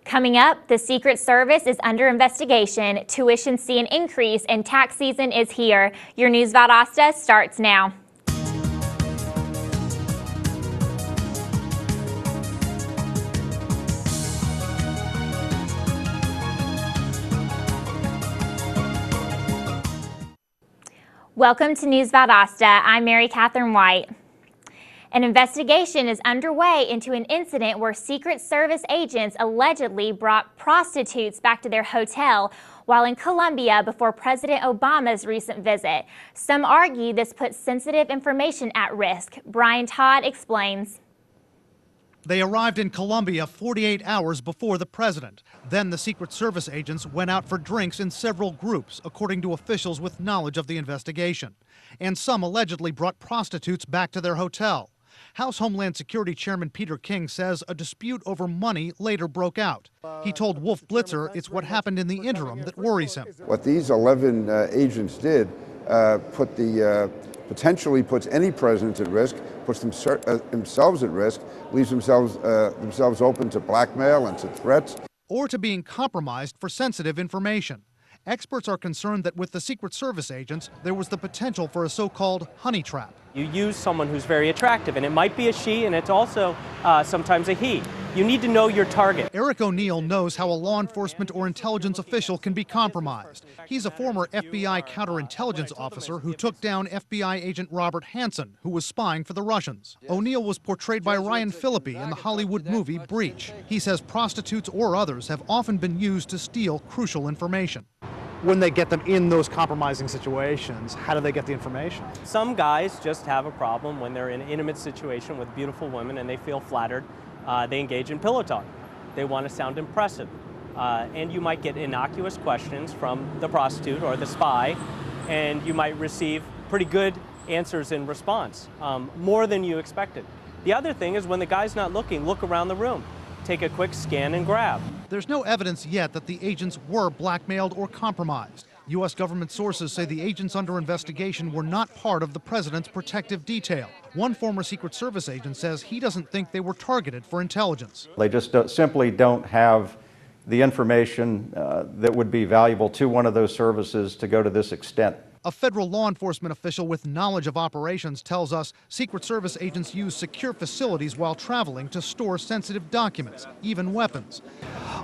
Coming up, the Secret Service is under investigation, tuition see an increase, and tax season is here. Your News Valdosta starts now. Welcome to News Valdosta. I'm Mary Catherine White. An investigation is underway into an incident where Secret Service agents allegedly brought prostitutes back to their hotel while in Colombia before President Obama's recent visit. Some argue this puts sensitive information at risk. Brian Todd explains. They arrived in Colombia 48 hours before the president. Then the Secret Service agents went out for drinks in several groups, according to officials with knowledge of the investigation. And some allegedly brought prostitutes back to their hotel. House Homeland Security Chairman Peter King says a dispute over money later broke out. He told Wolf Blitzer it's what happened in the interim that worries him. What these 11 agents did potentially puts any president at risk, puts themselves at risk, leaves themselves open to blackmail and to threats. Or to being compromised for sensitive information. Experts are concerned that with the Secret Service agents, there was the potential for a so-called honey trap. You use someone who's very attractive, and it might be a she, and it's also sometimes a he. You need to know your target. Eric O'Neill knows how a law enforcement or intelligence official can be compromised. He's a former FBI counterintelligence officer who took down FBI agent Robert Hansen, who was spying for the Russians. O'Neill was portrayed by Ryan Phillippe in the Hollywood movie Breach. He says prostitutes or others have often been used to steal crucial information. When they get them in those compromising situations, how do they get the information? Some guys just have a problem when they're in an intimate situation with beautiful women and they feel flattered. They engage in pillow talk. They want to sound impressive. And you might get innocuous questions from the prostitute or the spy, and you might receive pretty good answers in response, more than you expected. The other thing is when the guy's not looking, look around the room. Take a quick scan and grab. There's no evidence yet that the agents were blackmailed or compromised. U.S. government sources say the agents under investigation were not part of the president's protective detail. One former Secret Service agent says he doesn't think they were targeted for intelligence. They just simply don't have the information that would be valuable to one of those services to go to this extent. A federal law enforcement official with knowledge of operations tells us Secret Service agents use secure facilities while traveling to store sensitive documents, even weapons.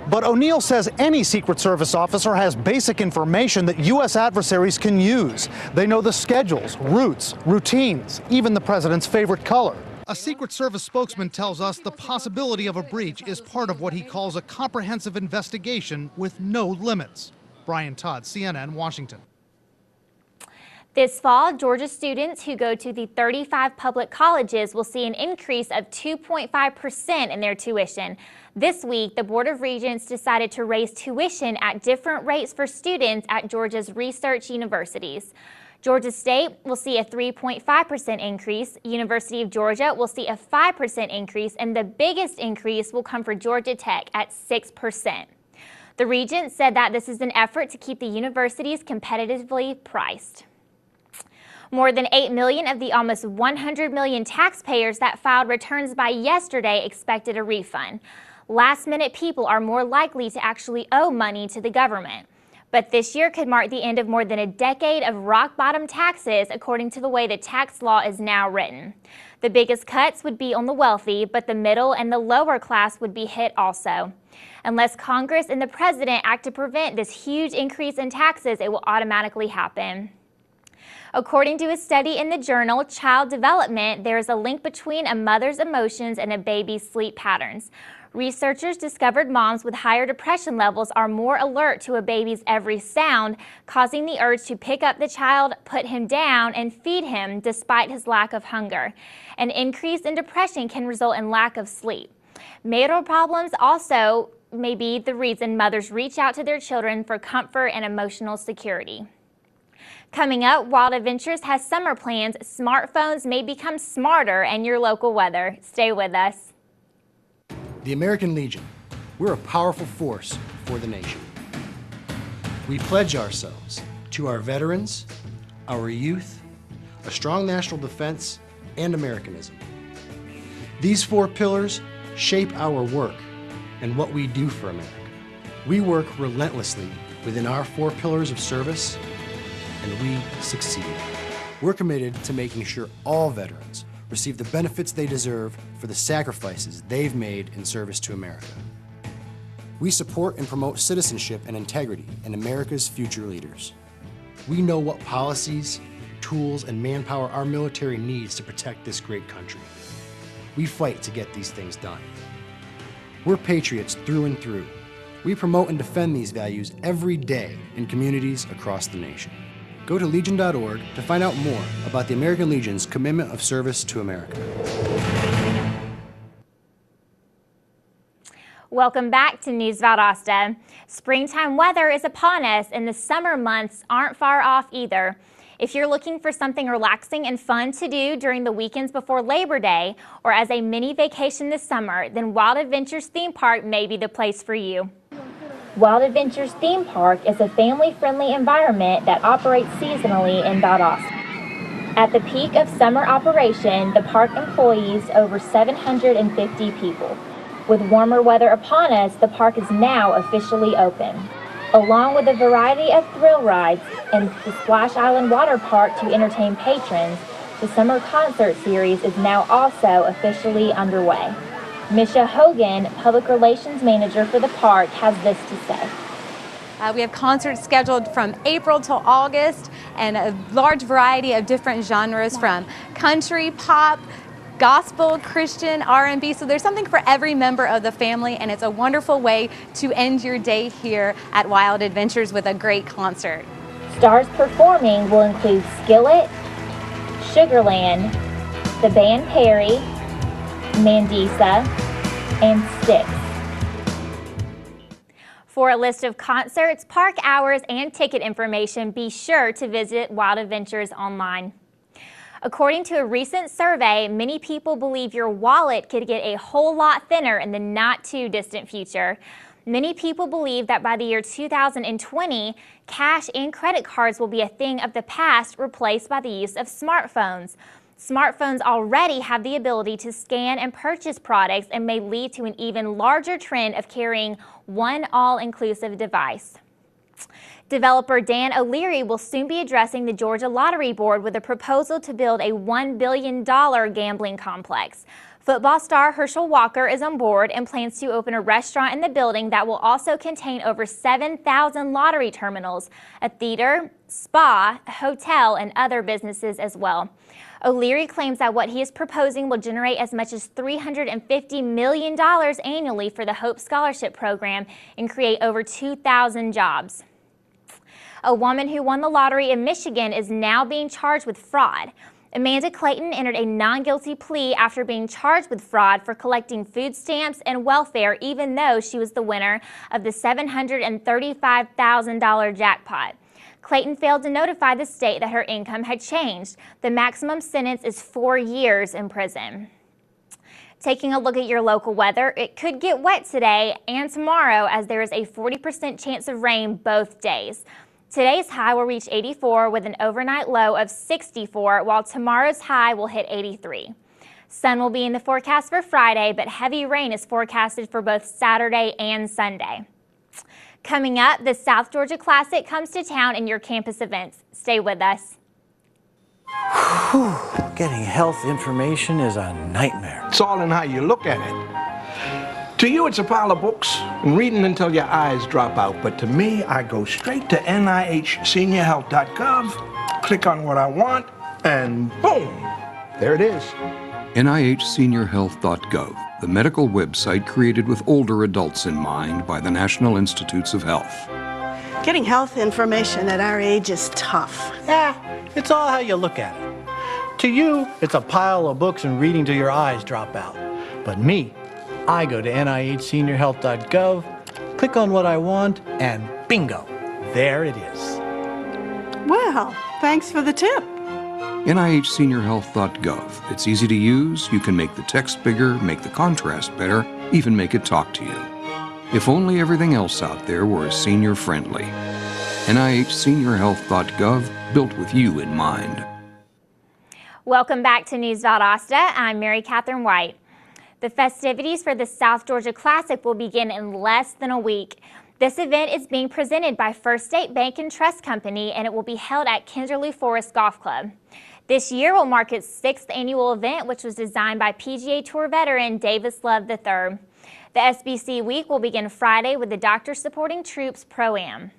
But O'Neill says any Secret Service officer has basic information that U.S. adversaries can use. They know the schedules, routes, routines, even the president's favorite color. A Secret Service spokesman tells us the possibility of a breach is part of what he calls a comprehensive investigation with no limits. Brian Todd, CNN, Washington. This fall, Georgia students who go to the 35 public colleges will see an increase of 2.5% in their tuition. This week, the Board of Regents decided to raise tuition at different rates for students at Georgia's research universities. Georgia State will see a 3.5% increase, University of Georgia will see a 5% increase, and the biggest increase will come for Georgia Tech at 6%. The Regents said that this is an effort to keep the universities competitively priced. More than 8 million of the almost 100 million taxpayers that filed returns by yesterday expected a refund. Last-minute people are more likely to actually owe money to the government. But this year could mark the end of more than a decade of rock-bottom taxes, according to the way the tax law is now written. The biggest cuts would be on the wealthy, but the middle and the lower class would be hit also. Unless Congress and the president act to prevent this huge increase in taxes, it will automatically happen. According to a study in the journal Child Development, there is a link between a mother's emotions and a baby's sleep patterns. Researchers discovered moms with higher depression levels are more alert to a baby's every sound, causing the urge to pick up the child, put him down, and feed him despite his lack of hunger. An increase in depression can result in lack of sleep. Marital problems also may be the reason mothers reach out to their children for comfort and emotional security. Coming up, Wild Adventures has summer plans. Smartphones may become smarter and your local weather. Stay with us. The American Legion. We're a powerful force for the nation. We pledge ourselves to our veterans, our youth, a strong national defense, and Americanism. These four pillars shape our work and what we do for America. We work relentlessly within our 4 pillars of service, and we succeed. We're committed to making sure all veterans receive the benefits they deserve for the sacrifices they've made in service to America. We support and promote citizenship and integrity in America's future leaders. We know what policies, tools, and manpower our military needs to protect this great country. We fight to get these things done. We're patriots through and through. We promote and defend these values every day in communities across the nation. Go to legion.org to find out more about the American Legion's commitment of service to America. Welcome back to News Valdosta. Springtime weather is upon us, and the summer months aren't far off either. If you're looking for something relaxing and fun to do during the weekends before Labor Day or as a mini vacation this summer, then Wild Adventures Theme Park may be the place for you. Wild Adventures Theme Park is a family-friendly environment that operates seasonally in Valdosta. At the peak of summer operation, the park employs over 750 people. With warmer weather upon us, the park is now officially open. Along with a variety of thrill rides and the Splash Island Water Park to entertain patrons, the summer concert series is now also officially underway. Misha Hogan, Public Relations Manager for the park, has this to say. We have concerts scheduled from April till August and a large variety of different genres from country, pop, gospel, Christian, R&B. So there's something for every member of the family, and it's a wonderful way to end your day here at Wild Adventures with a great concert. Stars performing will include Skillet, Sugarland, the band Perry, Mandisa, and Styx. For a list of concerts, park hours, and ticket information, be sure to visit Wild Adventures online. According to a recent survey, many people believe your wallet could get a whole lot thinner in the not-too-distant future. Many people believe that by the year 2020, cash and credit cards will be a thing of the past, replaced by the use of smartphones. Smartphones already have the ability to scan and purchase products and may lead to an even larger trend of carrying one all-inclusive device. Developer Dan O'Leary will soon be addressing the Georgia Lottery Board with a proposal to build a $1 billion gambling complex. Football star Herschel Walker is on board and plans to open a restaurant in the building that will also contain over 7,000 lottery terminals, a theater, spa, hotel, and other businesses as well. O'Leary claims that what he is proposing will generate as much as $350 million annually for the Hope Scholarship Program and create over 2,000 jobs. A woman who won the lottery in Michigan is now being charged with fraud. Amanda Clayton entered a non-guilty plea after being charged with fraud for collecting food stamps and welfare, even though she was the winner of the $735,000 jackpot. Clayton failed to notify the state that her income had changed. The maximum sentence is 4 years in prison. Taking a look at your local weather, it could get wet today and tomorrow as there is a 40% chance of rain both days. Today's high will reach 84 with an overnight low of 64, while tomorrow's high will hit 83. Sun will be in the forecast for Friday, but heavy rain is forecasted for both Saturday and Sunday. Coming up, the South Georgia Classic comes to town in your campus events. Stay with us. Whew, getting health information is a nightmare. It's all in how you look at it. To you, it's a pile of books and reading until your eyes drop out. But to me, I go straight to NIHseniorhealth.gov, click on what I want, and boom, there it is. NIHseniorhealth.gov, the medical website created with older adults in mind by the National Institutes of Health. Getting health information at our age is tough. Yeah, it's all how you look at it. To you, it's a pile of books and reading till your eyes drop out. But me, I go to NIHseniorhealth.gov, click on what I want, and bingo, there it is. Well, thanks for the tip. NIHseniorhealth.gov. It's easy to use. You can make the text bigger, make the contrast better, even make it talk to you. If only everything else out there were as senior friendly. NIHseniorhealth.gov, built with you in mind. Welcome back to News Valdosta. I'm Mary Catherine White. The festivities for the South Georgia Classic will begin in less than a week. This event is being presented by First State Bank and Trust Company, and it will be held at Kindersley Forest Golf Club. This year will mark its 6th annual event, which was designed by PGA Tour veteran Davis Love III. The SBC week will begin Friday with the Doctor Supporting Troops Pro-Am.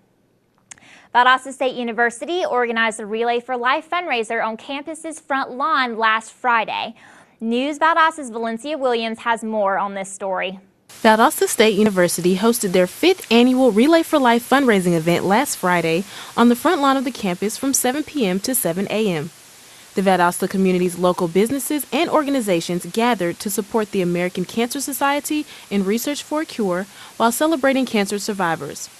Valdosta State University organized the Relay for Life fundraiser on campus's front lawn last Friday. News Valdosta's Valencia Williams has more on this story. Valdosta State University hosted their 5th annual Relay for Life fundraising event last Friday on the front lawn of the campus from 7 p.m. to 7 a.m. The Valdosta community's local businesses and organizations gathered to support the American Cancer Society in research for a cure while celebrating cancer survivors.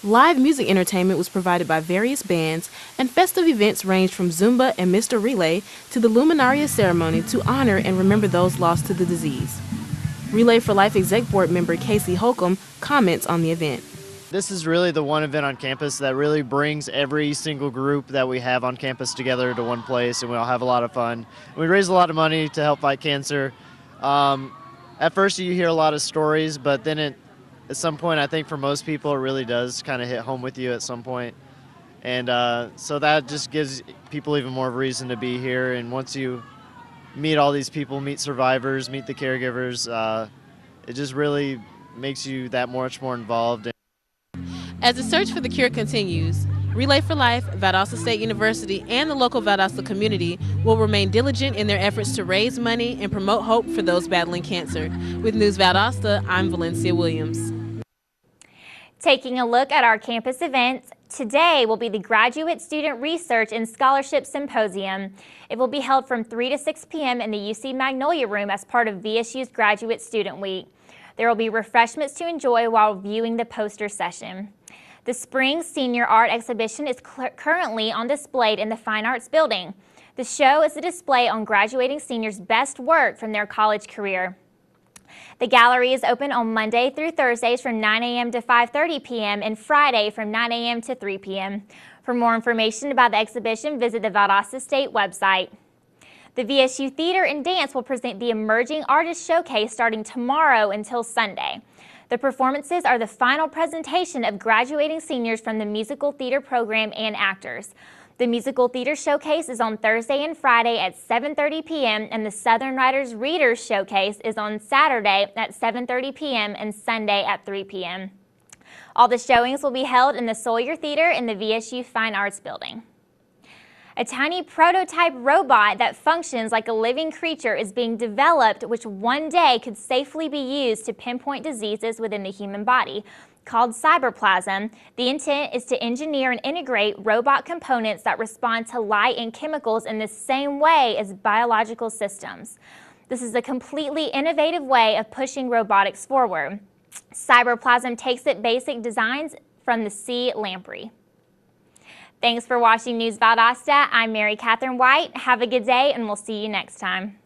Live music entertainment was provided by various bands, and festive events ranged from Zumba and Mr. Relay to the Luminaria ceremony to honor and remember those lost to the disease. Relay for Life Exec Board member Casey Holcomb comments on the event. This is really the one event on campus that really brings every single group that we have on campus together to one place, and we all have a lot of fun. We raise a lot of money to help fight cancer. At first you hear a lot of stories, but then at some point, I think for most people, it really does kind of hit home with you at some point. And so that just gives people even more of a reason to be here. And once you meet all these people, meet survivors, meet the caregivers, it just really makes you that much more involved. As the search for the cure continues, Relay for Life, Valdosta State University, and the local Valdosta community will remain diligent in their efforts to raise money and promote hope for those battling cancer. With News Valdosta, I'm Valencia Williams. Taking a look at our campus events, today will be the Graduate Student Research and Scholarship Symposium. It will be held from 3 to 6 p.m. in the UC Magnolia Room as part of VSU's Graduate Student Week. There will be refreshments to enjoy while viewing the poster session. The Spring Senior Art Exhibition is currently on display in the Fine Arts Building. The show is a display on graduating seniors' best work from their college career. The gallery is open on Monday through Thursdays from 9 a.m. to 5:30 p.m. and Friday from 9 a.m. to 3 p.m. For more information about the exhibition, visit the Valdosta State website. The VSU Theater and Dance will present the Emerging Artist Showcase starting tomorrow until Sunday. The performances are the final presentation of graduating seniors from the musical theater program and actors. The Musical Theater Showcase is on Thursday and Friday at 7:30 p.m. and the Southern Writers Readers Showcase is on Saturday at 7:30 p.m. and Sunday at 3 p.m. All the showings will be held in the Sawyer Theater in the VSU Fine Arts Building. A tiny prototype robot that functions like a living creature is being developed, which one day could safely be used to pinpoint diseases within the human body. Called cyberplasm, the intent is to engineer and integrate robot components that respond to light and chemicals in the same way as biological systems. This is a completely innovative way of pushing robotics forward. Cyberplasm takes its basic designs from the C. lamprey. Thanks for watching News Valdosta. I'm Mary Catherine White. Have a good day, and we'll see you next time.